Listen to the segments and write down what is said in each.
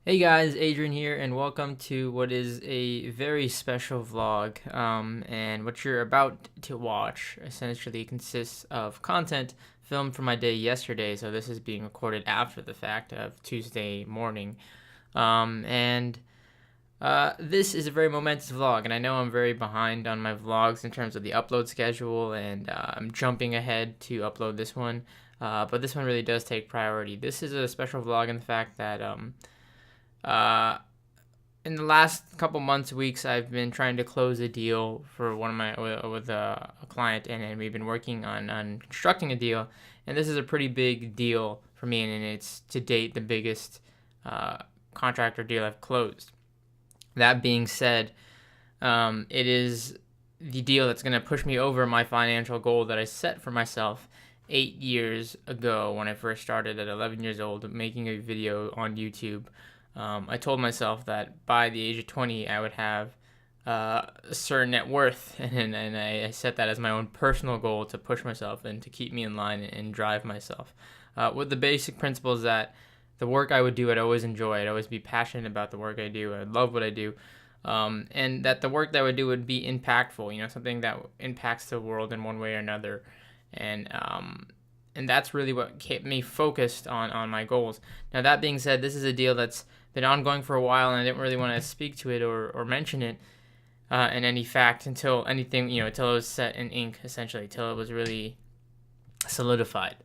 Hey guys, Adrian here, and welcome to what is a very special vlog. And what you're about to watch essentially consists of content filmed from my day yesterday. So this is being recorded after the fact of Tuesday morning. And This is a very momentous vlog, and I know I'm very behind on my vlogs in terms of the upload schedule, and I'm jumping ahead to upload this one. But this one really does take priority. This is a special vlog in the fact that uh, in the last couple months, weeks, I've been trying to close a deal for one of my with a client, and we've been working on constructing a deal. And this is a pretty big deal for me, and it's to date the biggest contractor deal I've closed. That being said, it is the deal that's going to push me over my financial goal that I set for myself 8 years ago when I first started at 11 years old making a video on YouTube. I told myself that by the age of 20, I would have a certain net worth, and I set that as my own personal goal to push myself and to keep me in line and drive myself. With the basic principles that the work I would do, I'd always enjoy. I'd always be passionate about the work I do. I love what I do. And that the work that I would do would be impactful, something that impacts the world in one way or another. And and that's really what kept me focused on my goals. Now, that being said, this is a deal that's been ongoing for a while, and I didn't really want to speak to it or mention it in any fact until until it was set in ink, essentially, until it was really solidified.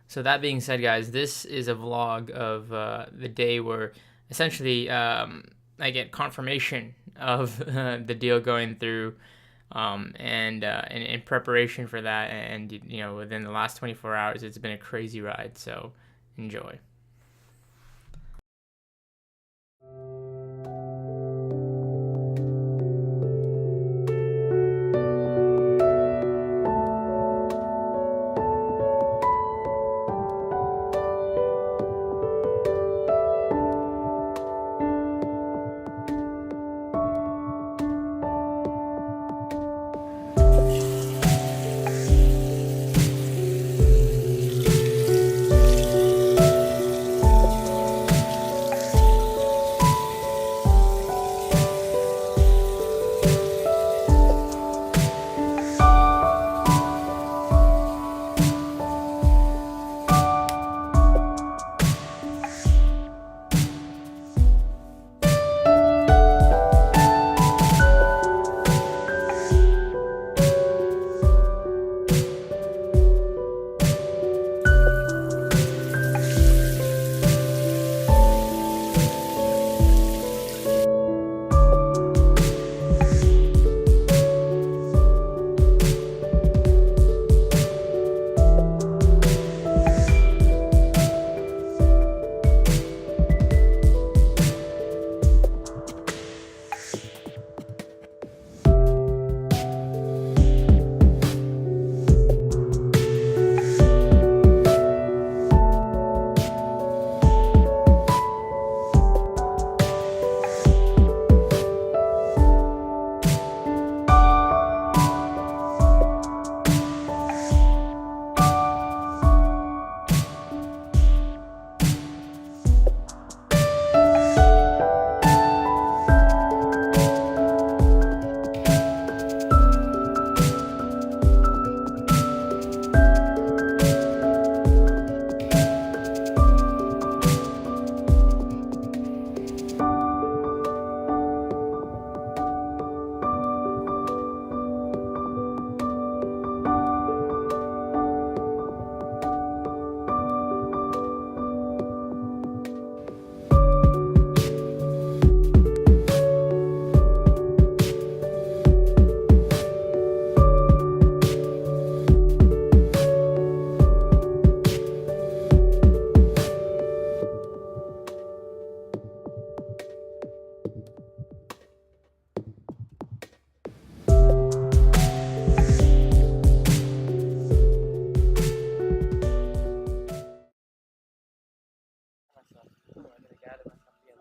So that being said, guys, this is a vlog of the day where essentially I get confirmation of the deal going through, and in preparation for that, and within the last 24 hours, it's been a crazy ride. So enjoy.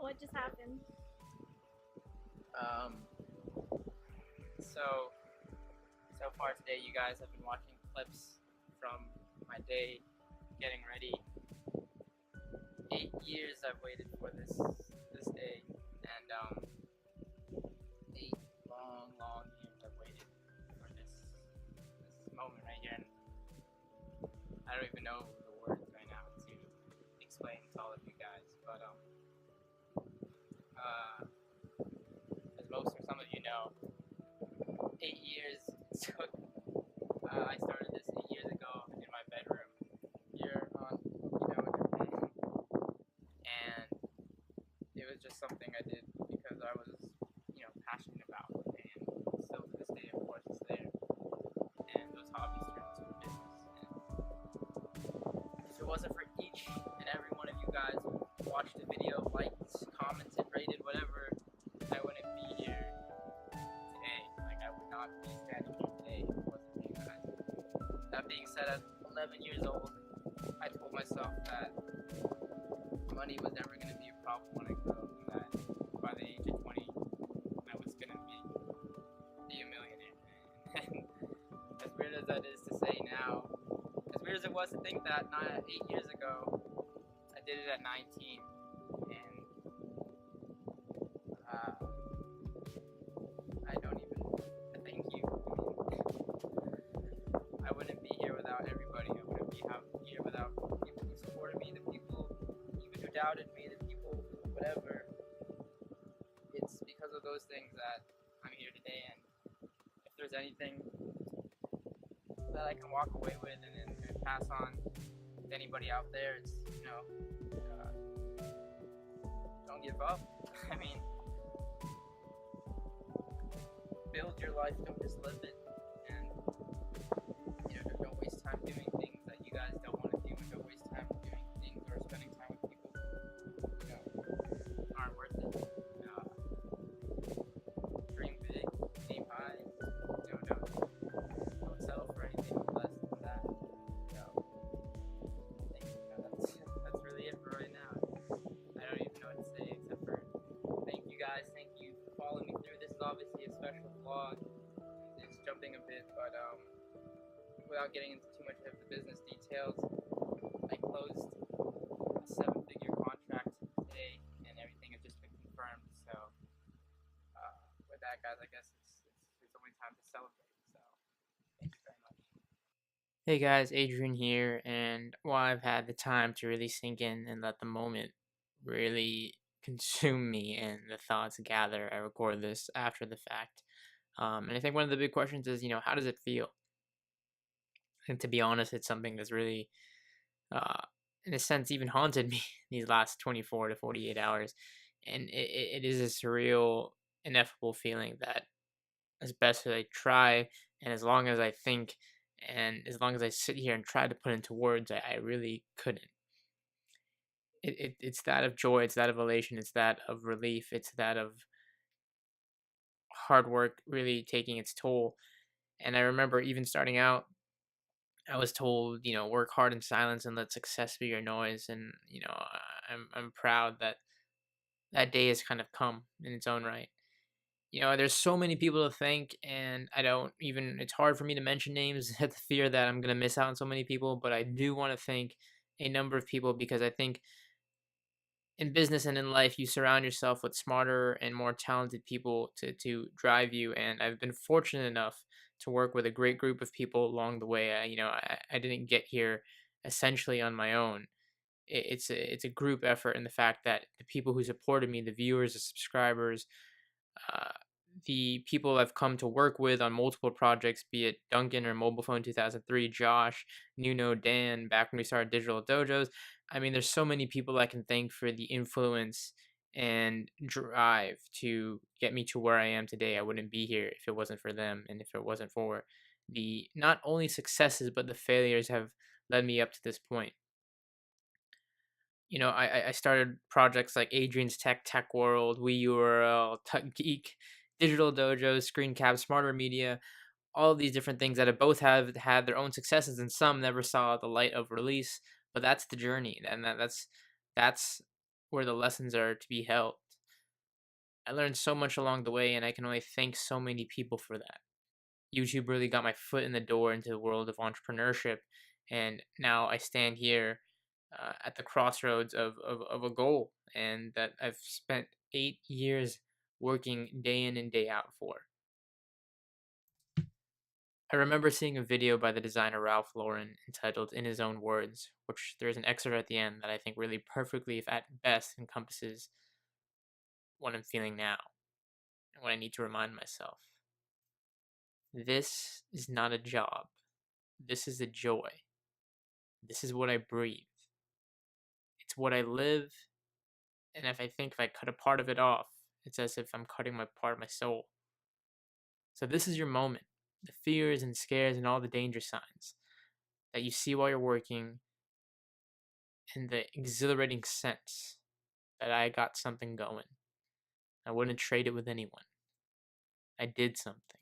What just happened? Um, so far today, you guys have been watching clips from my day getting ready. 8 years I've waited for this day. moment right here, and I don't even know the words right now to explain to all of you guys. But as most or some of you know, 8 years took. I started this 8 years ago in my bedroom here on Japan, and it was just something I did because I was passionate about, and still to this day, of course, it's there. And those hobbies turned into a business. And if it wasn't for each and every one of you guys who watched the video, liked, commented, rated, whatever, I wouldn't be here today. Like, I would not be standing here today if it wasn't for you guys. That being said, at 11 years old, I told myself that money was never going to be a problem when I grew up, and that by the age of 20, I was going to be a millionaire. And as weird as that is to say now, as weird as it was to think that 8 years ago, I did it at 19, and I don't even thank you. I wouldn't be here without everybody. I wouldn't be here without people who supported me, the people even who doubted me, the people whatever. It's because of those things that I'm here today, and if there's anything that I can walk away with and pass on to anybody out there, it's don't give up. I mean, build your life, don't just live it, and don't waste time doing things that you guys don't want to do, and don't waste time doing things or spending time with people who aren't worth it. Dream big, aim high. Don't settle for anything less than that. I think that's really it for right now. I don't even know what to say except for thank you guys. Thank you for following me through. This is obviously a special vlog. It's jumping a bit, but without getting into too much of the business details, I closed a 7-figure contract today, and everything has just been confirmed. So with that, guys, I guess it's only time to celebrate. So thanks very much. Hey guys, Adrian here, and while I've had the time to really sink in and let the moment really consume me and the thoughts gather, I record this after the fact. And I think one of the big questions is, how does it feel? And to be honest, it's something that's really, in a sense, even haunted me these last 24 to 48 hours. And it is a surreal, ineffable feeling that as best as I try, and as long as I think, and as long as I sit here and try to put into words, I really couldn't. It's that of joy, it's that of elation, it's that of relief, it's that of hard work really taking its toll. And I remember even starting out, I was told, work hard in silence and let success be your noise. And I'm proud that that day has kind of come in its own right. There's so many people to thank, and I don't even. It's hard for me to mention names at the fear that I'm gonna miss out on so many people. But I do want to thank a number of people because I think in business and in life, you surround yourself with smarter and more talented people to drive you. And I've been fortunate enough to work with a great group of people along the way. I didn't get here essentially on my own. It's a group effort in the fact that the people who supported me, the viewers, the subscribers, uh, the people I've come to work with on multiple projects, be it Duncan or Mobile Phone 2003, Josh, Nuno, Dan, back when we started Digital Dojos. I mean, there's so many people I can thank for the influence and drive to get me to where I am today. I wouldn't be here if it wasn't for them, and if it wasn't for the not only successes but the failures have led me up to this point. I started projects like Adrian's Tech World, WeURL, Tech Geek, Digital Dojo, Screen Cap, Smarter Media, all of these different things that have both have had their own successes, and some never saw the light of release. But that's the journey, and that's where the lessons are to be held. I learned so much along the way, and I can only thank so many people for that. YouTube really got my foot in the door into the world of entrepreneurship, and now I stand here at the crossroads of a goal, and that I've spent 8 years working day in and day out for. I remember seeing a video by the designer Ralph Lauren entitled In His Own Words, which there's an excerpt at the end that I think really perfectly, if at best, encompasses what I'm feeling now and what I need to remind myself. This is not a job. This is a joy. This is what I breathe. It's what I live, and if I cut a part of it off, it's as if I'm cutting my part of my soul. So this is your moment. The fears and scares and all the danger signs that you see while you're working, and the exhilarating sense that I got something going. I wouldn't trade it with anyone. I did something.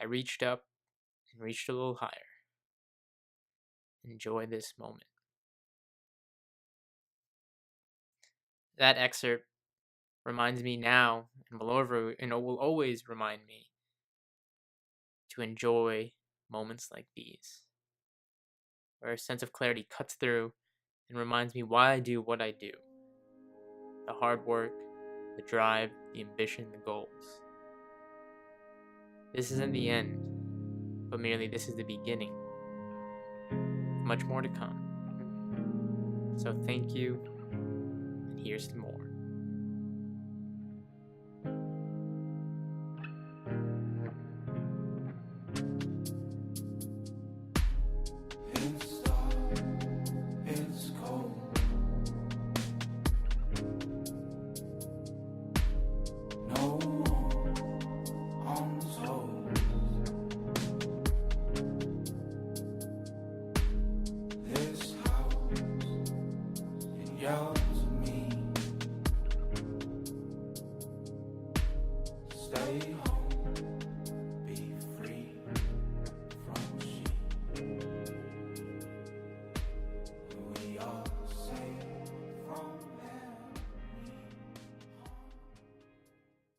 I reached up and reached a little higher. Enjoy this moment. That excerpt reminds me now, and will always remind me to enjoy moments like these, where a sense of clarity cuts through and reminds me why I do what I do. The hard work, the drive, the ambition, the goals. This isn't the end, but merely this is the beginning. Much more to come. So thank you, and here's to more. It's dark, it's cold. No one on toes. This house, it yells at me. Stay home.